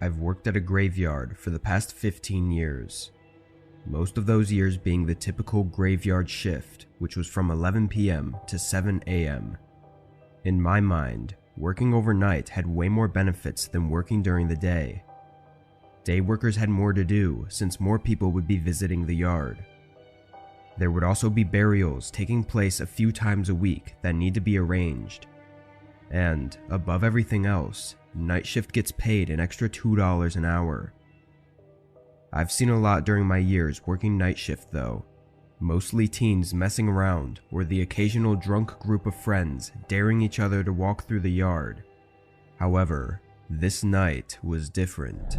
I've worked at a graveyard for the past 15 years. Most of those years being the typical graveyard shift, which was from 11 p.m. to 7 a.m. In my mind, working overnight had way more benefits than working during the day. Day workers had more to do since more people would be visiting the yard. There would also be burials taking place a few times a week that need to be arranged. And, above everything else, night shift gets paid an extra $2 an hour. I've seen a lot during my years working night shift though. Mostly teens messing around or the occasional drunk group of friends daring each other to walk through the yard. However, this night was different.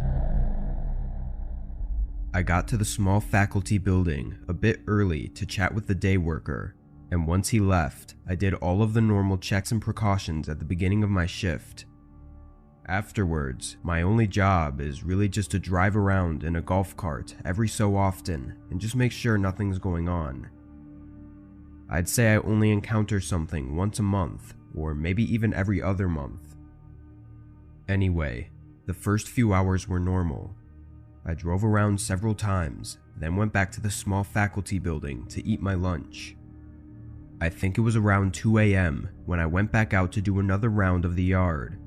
I got to the small faculty building a bit early to chat with the day worker, and once he left, I did all of the normal checks and precautions at the beginning of my shift. Afterwards, my only job is really just to drive around in a golf cart every so often and just make sure nothing's going on. I'd say I only encounter something once a month, or maybe even every other month. Anyway, the first few hours were normal. I drove around several times, then went back to the small faculty building to eat my lunch. I think it was around 2 a.m. when I went back out to do another round of the yard.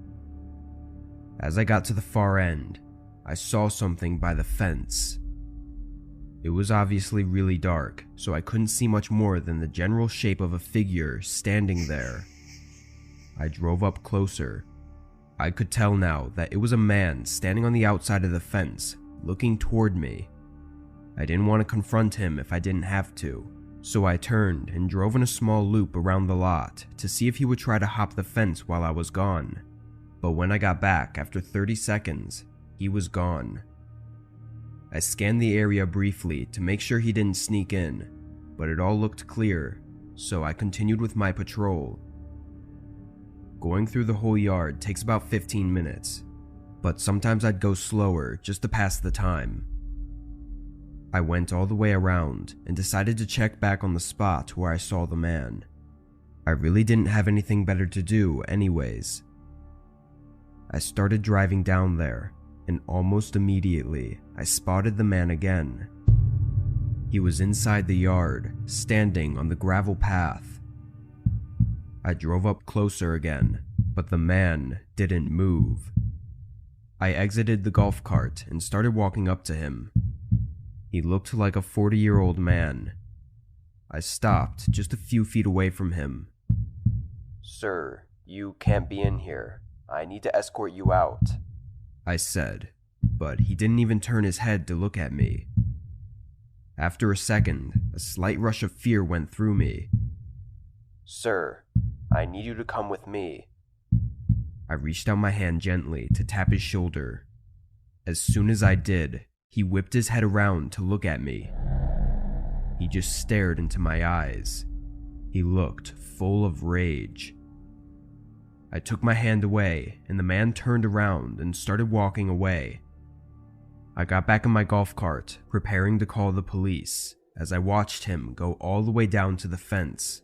As I got to the far end, I saw something by the fence. It was obviously really dark, so I couldn't see much more than the general shape of a figure standing there. I drove up closer. I could tell now that it was a man standing on the outside of the fence, looking toward me. I didn't want to confront him if I didn't have to, so I turned and drove in a small loop around the lot to see if he would try to hop the fence while I was gone. But when I got back after 30 seconds, he was gone. I scanned the area briefly to make sure he didn't sneak in, but it all looked clear, so I continued with my patrol. Going through the whole yard takes about 15 minutes, but sometimes I'd go slower just to pass the time. I went all the way around and decided to check back on the spot where I saw the man. I really didn't have anything better to do anyways. I started driving down there, and almost immediately, I spotted the man again. He was inside the yard, standing on the gravel path. I drove up closer again, but the man didn't move. I exited the golf cart and started walking up to him. He looked like a 40-year-old man. I stopped just a few feet away from him. "Sir, you can't be in here. I need to escort you out," I said, but he didn't even turn his head to look at me. After a second, a slight rush of fear went through me. "Sir, I need you to come with me." I reached out my hand gently to tap his shoulder. As soon as I did, he whipped his head around to look at me. He just stared into my eyes. He looked full of rage. I took my hand away, and the man turned around and started walking away. I got back in my golf cart, preparing to call the police, as I watched him go all the way down to the fence.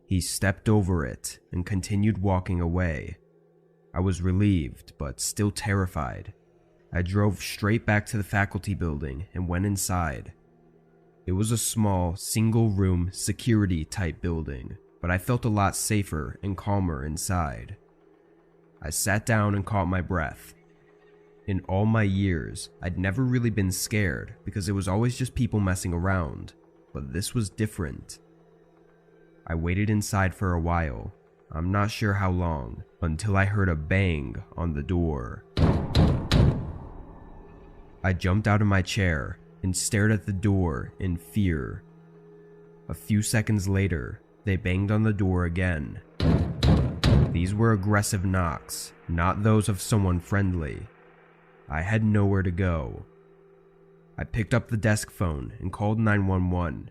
He stepped over it and continued walking away. I was relieved, but still terrified. I drove straight back to the faculty building and went inside. It was a small, single-room, security-type building, but I felt a lot safer and calmer inside. I sat down and caught my breath. In all my years, I'd never really been scared because it was always just people messing around, but this was different. I waited inside for a while, I'm not sure how long, until I heard a bang on the door. I jumped out of my chair and stared at the door in fear. A few seconds later, they banged on the door again. These were aggressive knocks, not those of someone friendly. I had nowhere to go. I picked up the desk phone and called 911.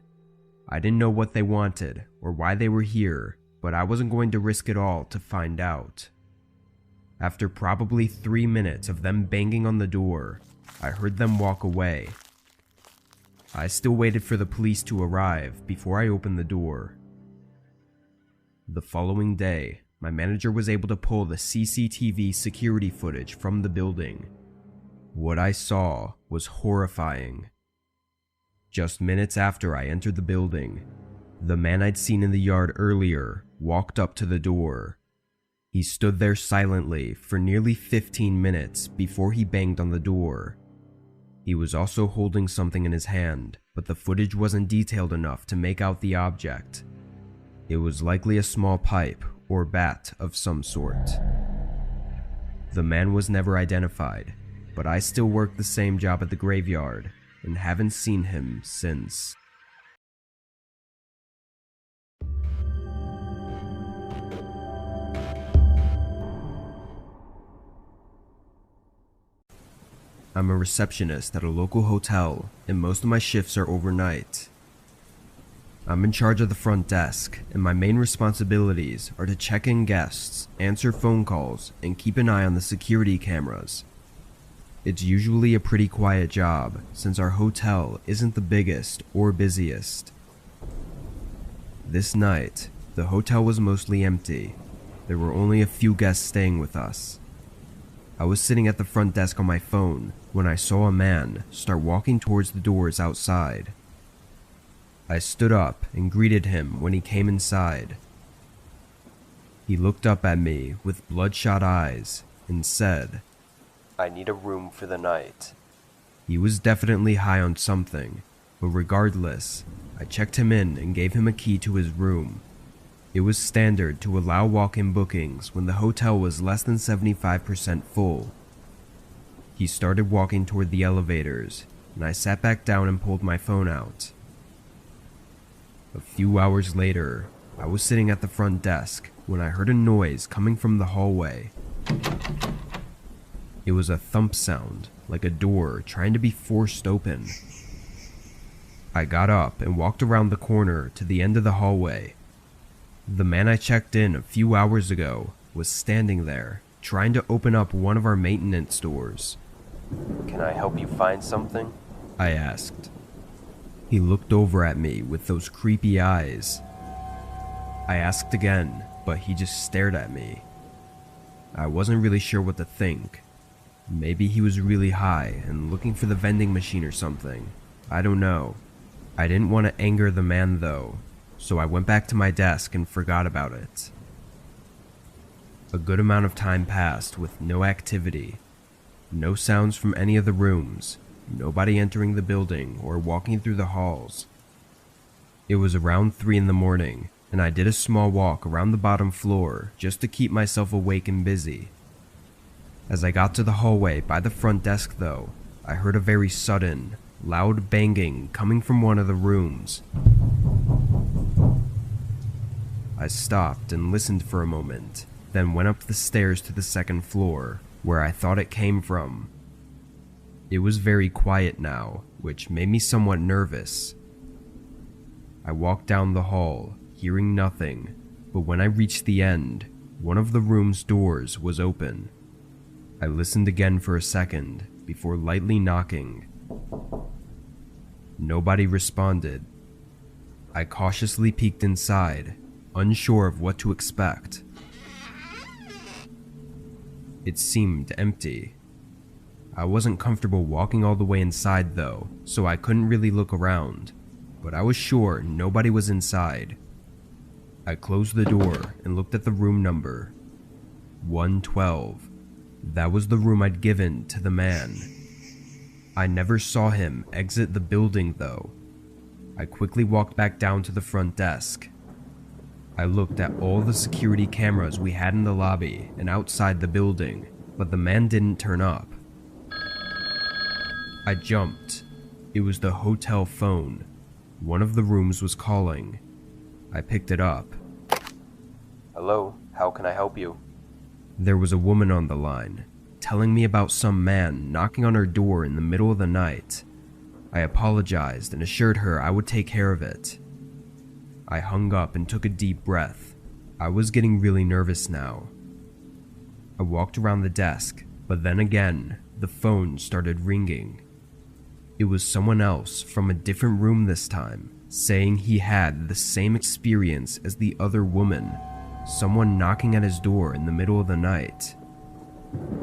I didn't know what they wanted or why they were here, but I wasn't going to risk it all to find out. After probably 3 minutes of them banging on the door, I heard them walk away. I still waited for the police to arrive before I opened the door. The following day, my manager was able to pull the CCTV security footage from the building. What I saw was horrifying. Just minutes after I entered the building, the man I'd seen in the yard earlier walked up to the door. He stood there silently for nearly 15 minutes before he banged on the door. He was also holding something in his hand, but the footage wasn't detailed enough to make out the object. It was likely a small pipe or bat of some sort. The man was never identified, but I still work the same job at the graveyard and haven't seen him since. I'm a receptionist at a local hotel, and most of my shifts are overnight. I'm in charge of the front desk, and my main responsibilities are to check in guests, answer phone calls, and keep an eye on the security cameras. It's usually a pretty quiet job, since our hotel isn't the biggest or busiest. This night, the hotel was mostly empty. There were only a few guests staying with us. I was sitting at the front desk on my phone when I saw a man start walking towards the doors outside. I stood up and greeted him when he came inside. He looked up at me with bloodshot eyes and said, "I need a room for the night." He was definitely high on something, but regardless, I checked him in and gave him a key to his room. It was standard to allow walk-in bookings when the hotel was less than 75% full. He started walking toward the elevators, and I sat back down and pulled my phone out. A few hours later, I was sitting at the front desk when I heard a noise coming from the hallway. It was a thump sound, like a door trying to be forced open. I got up and walked around the corner to the end of the hallway. The man I checked in a few hours ago was standing there, trying to open up one of our maintenance doors. "Can I help you find something?" I asked. He looked over at me with those creepy eyes. I asked again, but he just stared at me. I wasn't really sure what to think. Maybe he was really high and looking for the vending machine or something. I don't know. I didn't want to anger the man though, so I went back to my desk and forgot about it. A good amount of time passed with no activity. No sounds from any of the rooms, nobody entering the building or walking through the halls. It was around 3 in the morning, and I did a small walk around the bottom floor just to keep myself awake and busy. As I got to the hallway by the front desk though, I heard a very sudden, loud banging coming from one of the rooms. I stopped and listened for a moment, then went up the stairs to the second floor, where I thought it came from. It was very quiet now, which made me somewhat nervous. I walked down the hall, hearing nothing, but when I reached the end, one of the room's doors was open. I listened again for a second before lightly knocking. Nobody responded. I cautiously peeked inside, unsure of what to expect. It seemed empty. I wasn't comfortable walking all the way inside though, so I couldn't really look around, but I was sure nobody was inside. I closed the door and looked at the room number. 112. That was the room I'd given to the man. I never saw him exit the building though. I quickly walked back down to the front desk. I looked at all the security cameras we had in the lobby and outside the building, but the man didn't turn up. I jumped. It was the hotel phone. One of the rooms was calling. I picked it up. "Hello, how can I help you?" There was a woman on the line, telling me about some man knocking on her door in the middle of the night. I apologized and assured her I would take care of it. I hung up and took a deep breath. I was getting really nervous now. I walked around the desk, but then again, the phone started ringing. It was someone else from a different room this time, saying he had the same experience as the other woman, someone knocking at his door in the middle of the night.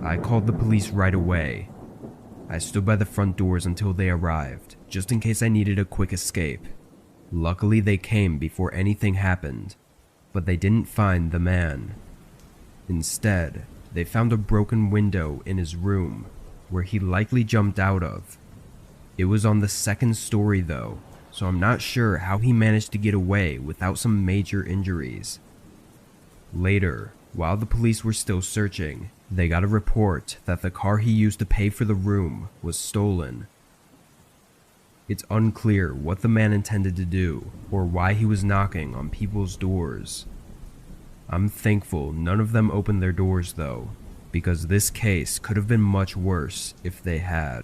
I called the police right away. I stood by the front doors until they arrived, just in case I needed a quick escape. Luckily, they came before anything happened, but they didn't find the man. Instead, they found a broken window in his room, where he likely jumped out of. It was on the second story though, so I'm not sure how he managed to get away without some major injuries. Later, while the police were still searching, they got a report that the car he used to pay for the room was stolen. It's unclear what the man intended to do or why he was knocking on people's doors. I'm thankful none of them opened their doors though, because this case could have been much worse if they had.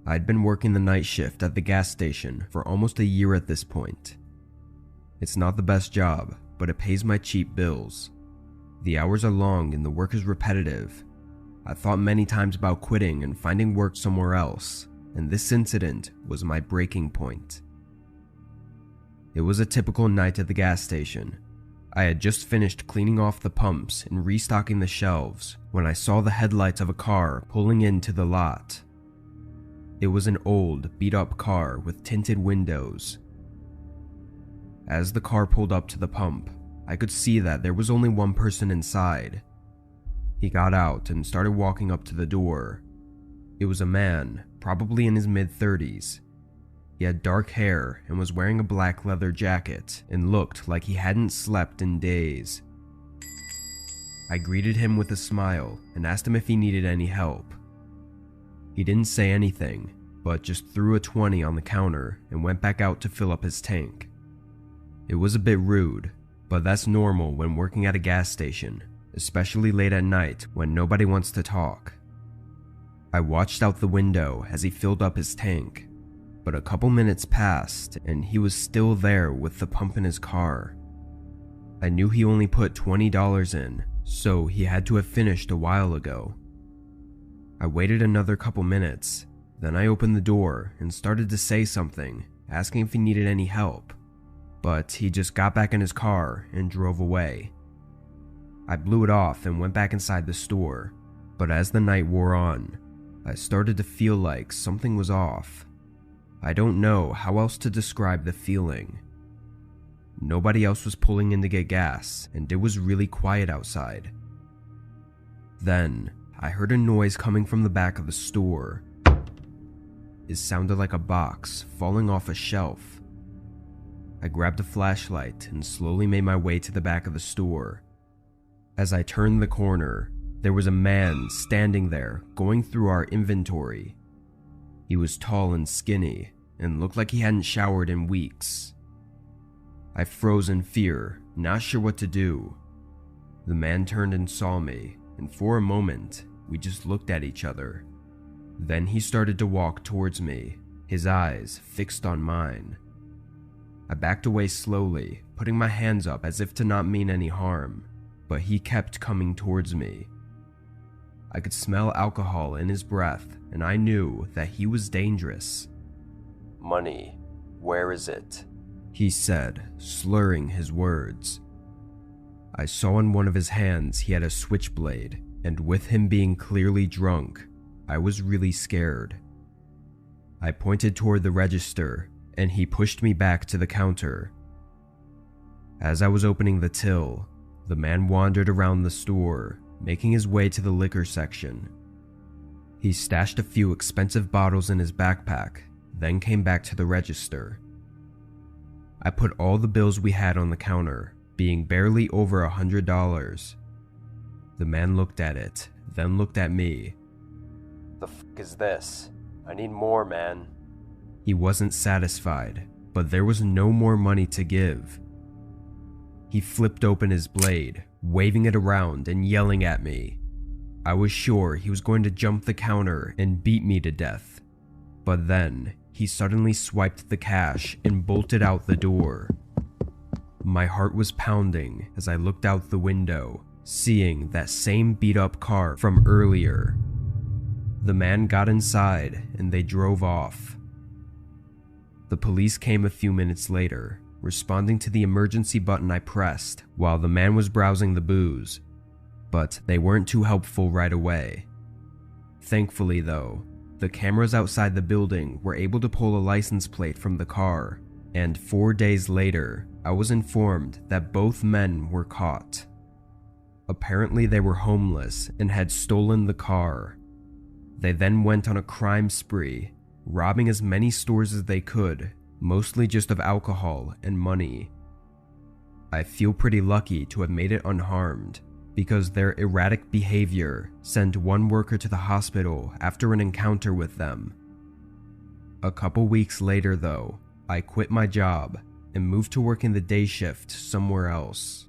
I'd been working the night shift at the gas station for almost a year at this point. It's not the best job, but it pays my cheap bills. The hours are long and the work is repetitive. I thought many times about quitting and finding work somewhere else, and this incident was my breaking point. It was a typical night at the gas station. I had just finished cleaning off the pumps and restocking the shelves when I saw the headlights of a car pulling into the lot. It was an old, beat-up car with tinted windows. As the car pulled up to the pump, I could see that there was only one person inside. He got out and started walking up to the door. It was a man, probably in his mid-30s. He had dark hair and was wearing a black leather jacket and looked like he hadn't slept in days. I greeted him with a smile and asked him if he needed any help. He didn't say anything, but just threw a 20 on the counter and went back out to fill up his tank. It was a bit rude, but that's normal when working at a gas station, especially late at night when nobody wants to talk. I watched out the window as he filled up his tank, but a couple minutes passed and he was still there with the pump in his car. I knew he only put $20 in, so he had to have finished a while ago. I waited another couple minutes, then I opened the door and started to say something, asking if he needed any help, but he just got back in his car and drove away. I blew it off and went back inside the store, but as the night wore on, I started to feel like something was off. I don't know how else to describe the feeling. Nobody else was pulling in to get gas, and it was really quiet outside. Then, I heard a noise coming from the back of the store. It sounded like a box falling off a shelf. I grabbed a flashlight and slowly made my way to the back of the store. As I turned the corner, there was a man standing there going through our inventory. He was tall and skinny and looked like he hadn't showered in weeks. I froze in fear, not sure what to do. The man turned and saw me, and for a moment, we just looked at each other. Then he started to walk towards me, his eyes fixed on mine. I backed away slowly, putting my hands up as if to not mean any harm, but he kept coming towards me. I could smell alcohol in his breath, and I knew that he was dangerous. "Money, where is it?" he said, slurring his words. I saw in one of his hands he had a switchblade, and with him being clearly drunk, I was really scared. I pointed toward the register, and he pushed me back to the counter. As I was opening the till, the man wandered around the store, making his way to the liquor section. He stashed a few expensive bottles in his backpack, then came back to the register. I put all the bills we had on the counter, being barely over $100. The man looked at it, then looked at me. "The f*** is this? I need more, man." He wasn't satisfied, but there was no more money to give. He flipped open his blade, waving it around and yelling at me. I was sure he was going to jump the counter and beat me to death, but then he suddenly swiped the cash and bolted out the door. My heart was pounding as I looked out the window, seeing that same beat-up car from earlier. The man got inside and they drove off. The police came a few minutes later, responding to the emergency button I pressed while the man was browsing the booze, but they weren't too helpful right away. Thankfully though, the cameras outside the building were able to pull a license plate from the car, and 4 days later, I was informed that both men were caught. Apparently they were homeless and had stolen the car. They then went on a crime spree, robbing as many stores as they could, mostly just of alcohol and money. I feel pretty lucky to have made it unharmed, because their erratic behavior sent one worker to the hospital after an encounter with them. A couple weeks later though, I quit my job and moved to work in the day shift somewhere else.